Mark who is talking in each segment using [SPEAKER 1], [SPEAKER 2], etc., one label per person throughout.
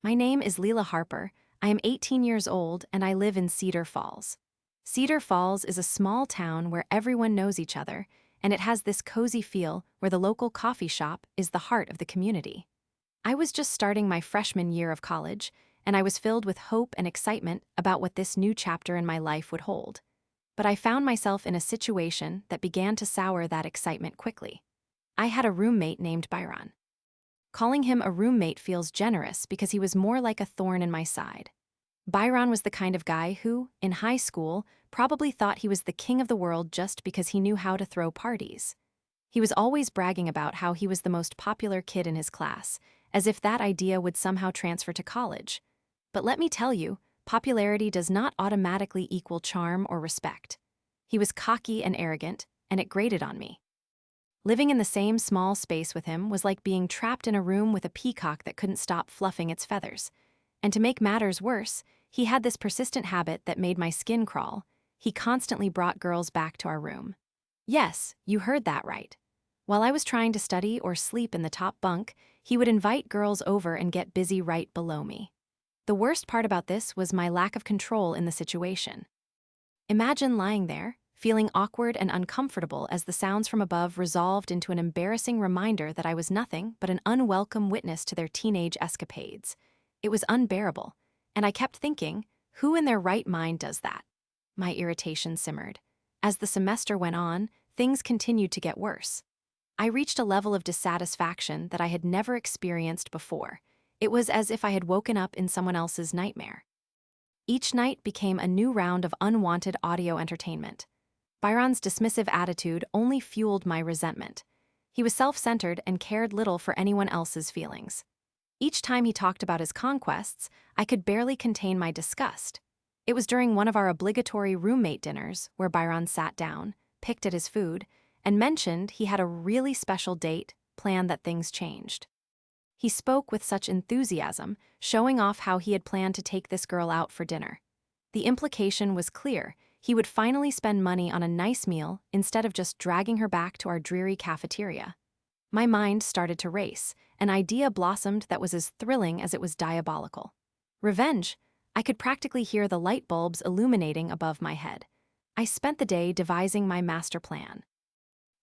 [SPEAKER 1] My name is Leela Harper. I am 18 years old and I live in Cedar Falls. Cedar Falls is a small town where everyone knows each other, and it has this cozy feel where the local coffee shop is the heart of the community. I was just starting my freshman year of college, and I was filled with hope and excitement about what this new chapter in my life would hold. But I found myself in a situation that began to sour that excitement quickly. I had a roommate named Byron. Calling him a roommate feels generous because he was more like a thorn in my side. Byron was the kind of guy who, in high school, probably thought he was the king of the world just because he knew how to throw parties. He was always bragging about how he was the most popular kid in his class, as if that idea would somehow transfer to college. But let me tell you, popularity does not automatically equal charm or respect. He was cocky and arrogant, and it grated on me. Living in the same small space with him was like being trapped in a room with a peacock that couldn't stop fluffing its feathers. And to make matters worse, he had this persistent habit that made my skin crawl. He constantly brought girls back to our room. Yes, you heard that right. While I was trying to study or sleep in the top bunk, he would invite girls over and get busy right below me. The worst part about this was my lack of control in the situation. Imagine lying there, feeling awkward and uncomfortable as the sounds from above resolved into an embarrassing reminder that I was nothing but an unwelcome witness to their teenage escapades. It was unbearable, and I kept thinking, who in their right mind does that? My irritation simmered. As the semester went on, things continued to get worse. I reached a level of dissatisfaction that I had never experienced before. It was as if I had woken up in someone else's nightmare. Each night became a new round of unwanted audio entertainment. Byron's dismissive attitude only fueled my resentment. He was self-centered and cared little for anyone else's feelings. Each time he talked about his conquests, I could barely contain my disgust. It was during one of our obligatory roommate dinners where Byron sat down, picked at his food, and mentioned he had a really special date planned that things changed. He spoke with such enthusiasm, showing off how he had planned to take this girl out for dinner. The implication was clear. He would finally spend money on a nice meal instead of just dragging her back to our dreary cafeteria. My mind started to race. An idea blossomed that was as thrilling as it was diabolical. Revenge. I could practically hear the light bulbs illuminating above my head. I spent the day devising my master plan.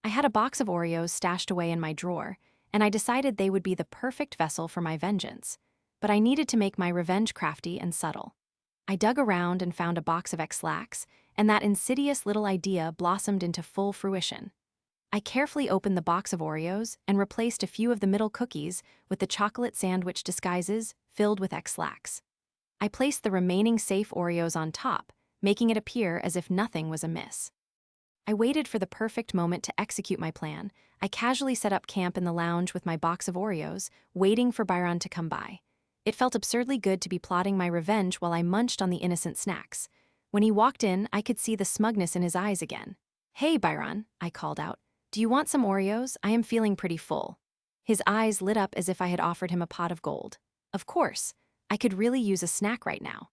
[SPEAKER 1] I had a box of Oreos stashed away in my drawer, and I decided they would be the perfect vessel for my vengeance. But I needed to make my revenge crafty and subtle. I dug around and found a box of X-Lax, and that insidious little idea blossomed into full fruition. I carefully opened the box of Oreos and replaced a few of the middle cookies with the chocolate sandwich disguises filled with X-Lax. I placed the remaining safe Oreos on top, making it appear as if nothing was amiss. I waited for the perfect moment to execute my plan. I casually set up camp in the lounge with my box of Oreos, waiting for Byron to come by. It felt absurdly good to be plotting my revenge while I munched on the innocent snacks. When he walked in, I could see the smugness in his eyes again. "Hey, Byron," I called out. "Do you want some Oreos? I am feeling pretty full." His eyes lit up as if I had offered him a pot of gold. "Of course. I could really use a snack right now,"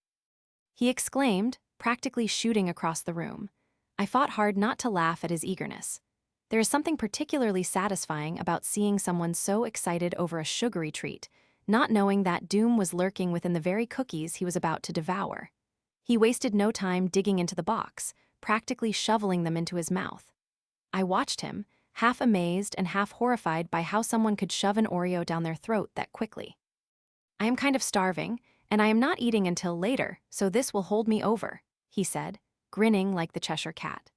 [SPEAKER 1] he exclaimed, practically shooting across the room. I fought hard not to laugh at his eagerness. There is something particularly satisfying about seeing someone so excited over a sugary treat, not knowing that doom was lurking within the very cookies he was about to devour. He wasted no time digging into the box, practically shoveling them into his mouth. I watched him, half amazed and half horrified by how someone could shove an Oreo down their throat that quickly. "I am kind of starving, and I am not eating until later, so this will hold me over," he said, grinning like the Cheshire Cat.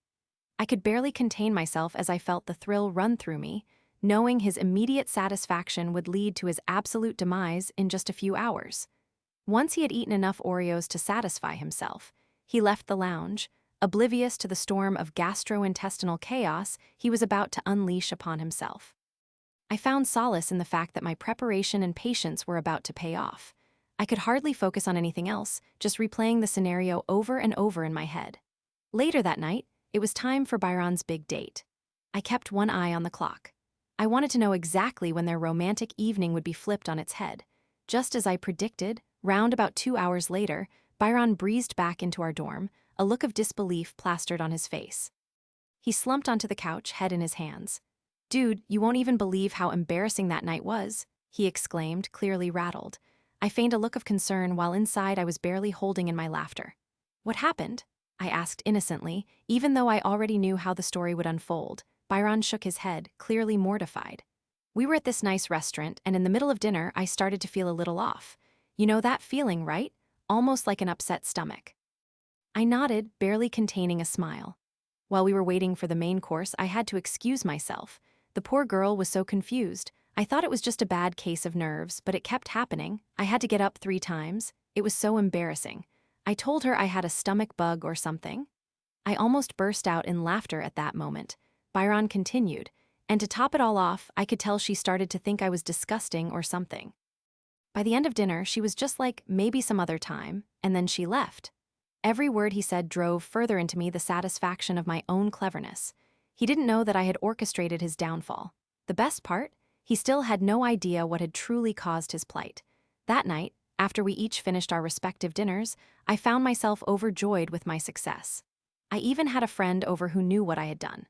[SPEAKER 1] I could barely contain myself as I felt the thrill run through me, knowing his immediate satisfaction would lead to his absolute demise in just a few hours. Once he had eaten enough Oreos to satisfy himself, he left the lounge, oblivious to the storm of gastrointestinal chaos he was about to unleash upon himself. I found solace in the fact that my preparation and patience were about to pay off. I could hardly focus on anything else, just replaying the scenario over and over in my head. Later that night, it was time for Byron's big date. I kept one eye on the clock. I wanted to know exactly when their romantic evening would be flipped on its head. Just as I predicted, round about 2 hours later, Byron breezed back into our dorm, a look of disbelief plastered on his face. He slumped onto the couch, head in his hands. "Dude, you won't even believe how embarrassing that night was," he exclaimed, clearly rattled. I feigned a look of concern while inside I was barely holding in my laughter. What happened? I asked innocently, even though I already knew how the story would unfold. Byron shook his head, clearly mortified. We were at this nice restaurant, and in the middle of dinner, I started to feel a little off. You know that feeling, right? Almost like an upset stomach. I nodded, barely containing a smile. While we were waiting for the main course, I had to excuse myself. The poor girl was so confused. I thought it was just a bad case of nerves, but it kept happening. I had to get up 3 times. It was so embarrassing. I told her I had a stomach bug or something. I almost burst out in laughter at that moment. Byron continued, and to top it all off, I could tell she started to think I was disgusting or something. By the end of dinner, she was just like, maybe some other time, and then she left. Every word he said drove further into me the satisfaction of my own cleverness. He didn't know that I had orchestrated his downfall. The best part? He still had no idea what had truly caused his plight. That night, after we each finished our respective dinners, I found myself overjoyed with my success. I even had a friend over who knew what I had done.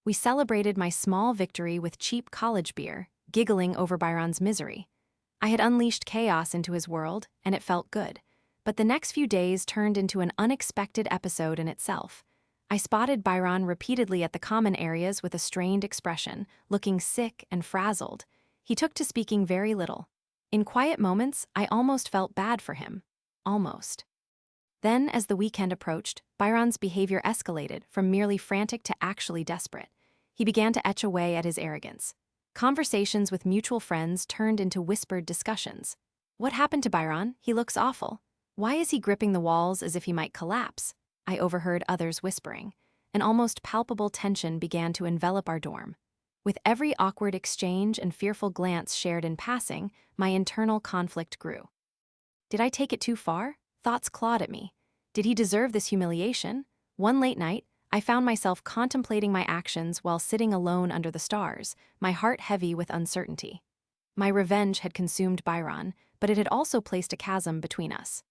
[SPEAKER 1] We celebrated my small victory with cheap college beer, giggling over Byron's misery. I had unleashed chaos into his world, and it felt good. But the next few days turned into an unexpected episode in itself. I spotted Byron repeatedly at the common areas with a strained expression, looking sick and frazzled. He took to speaking very little. In quiet moments, I almost felt bad for him. Almost. Then, as the weekend approached, Byron's behavior escalated from merely frantic to actually desperate. He began to etch away at his arrogance. Conversations with mutual friends turned into whispered discussions. What happened to Byron? He looks awful. Why is he gripping the walls as if he might collapse? I overheard others whispering. An almost palpable tension began to envelop our dorm. With every awkward exchange and fearful glance shared in passing, my internal conflict grew. Did I take it too far? Thoughts clawed at me. Did he deserve this humiliation? One late night, I found myself contemplating my actions while sitting alone under the stars, my heart heavy with uncertainty. My revenge had consumed Byron, but it had also placed a chasm between us.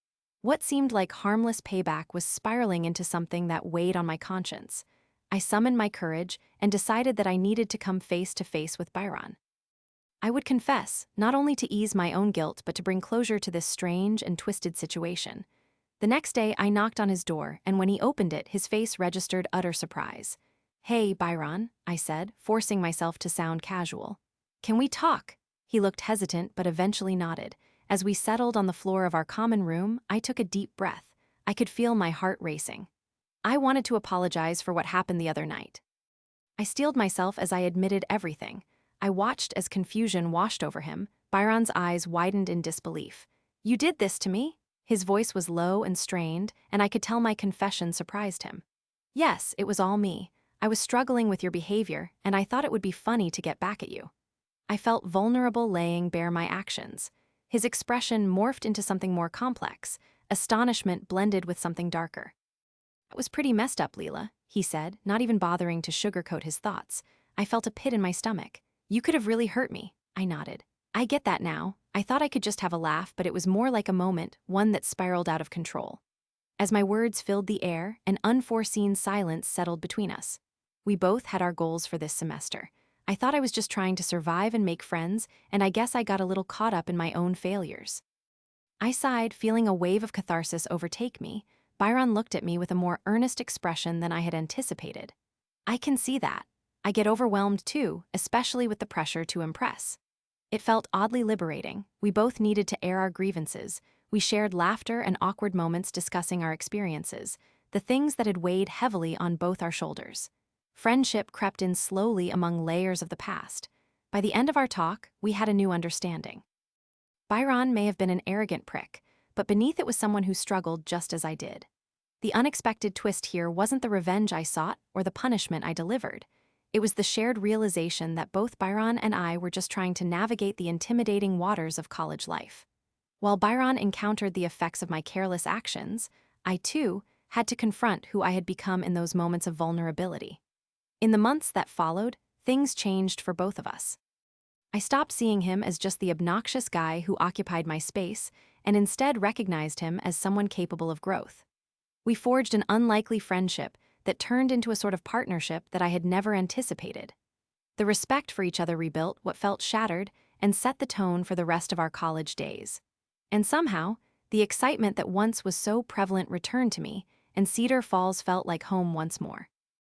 [SPEAKER 1] What seemed like harmless payback was spiraling into something that weighed on my conscience. I summoned my courage and decided that I needed to come face to face with Byron. I would confess, not only to ease my own guilt, but to bring closure to this strange and twisted situation. The next day, I knocked on his door, and when he opened it, his face registered utter surprise. "Hey, Byron," I said, forcing myself to sound casual. "Can we talk?" He looked hesitant, but eventually nodded. As we settled on the floor of our common room, I took a deep breath. I could feel my heart racing. I wanted to apologize for what happened the other night. I steeled myself as I admitted everything. I watched as confusion washed over him. Byron's eyes widened in disbelief. "You did this to me?" His voice was low and strained, and I could tell my confession surprised him. "Yes, it was all me. I was struggling with your behavior, and I thought it would be funny to get back at you." I felt vulnerable laying bare my actions. His expression morphed into something more complex, astonishment blended with something darker. "It was pretty messed up, Leela," he said, not even bothering to sugarcoat his thoughts. I felt a pit in my stomach. "You could have really hurt me," I nodded. "I get that now. I thought I could just have a laugh, but it was more like a moment, one that spiraled out of control." As my words filled the air, an unforeseen silence settled between us. We both had our goals for this semester. I thought I was just trying to survive and make friends, and I guess I got a little caught up in my own failures. I sighed, feeling a wave of catharsis overtake me. Byron looked at me with a more earnest expression than I had anticipated. "I can see that. I get overwhelmed too, especially with the pressure to impress." It felt oddly liberating. We both needed to air our grievances. We shared laughter and awkward moments discussing our experiences, the things that had weighed heavily on both our shoulders. Friendship crept in slowly among layers of the past. By the end of our talk, we had a new understanding. Byron may have been an arrogant prick, but beneath it was someone who struggled just as I did. The unexpected twist here wasn't the revenge I sought or the punishment I delivered. It was the shared realization that both Byron and I were just trying to navigate the intimidating waters of college life. While Byron encountered the effects of my careless actions, I too had to confront who I had become in those moments of vulnerability. In the months that followed, things changed for both of us. I stopped seeing him as just the obnoxious guy who occupied my space and instead recognized him as someone capable of growth. We forged an unlikely friendship that turned into a sort of partnership that I had never anticipated. The respect for each other rebuilt what felt shattered and set the tone for the rest of our college days. And somehow, the excitement that once was so prevalent returned to me, and Cedar Falls felt like home once more.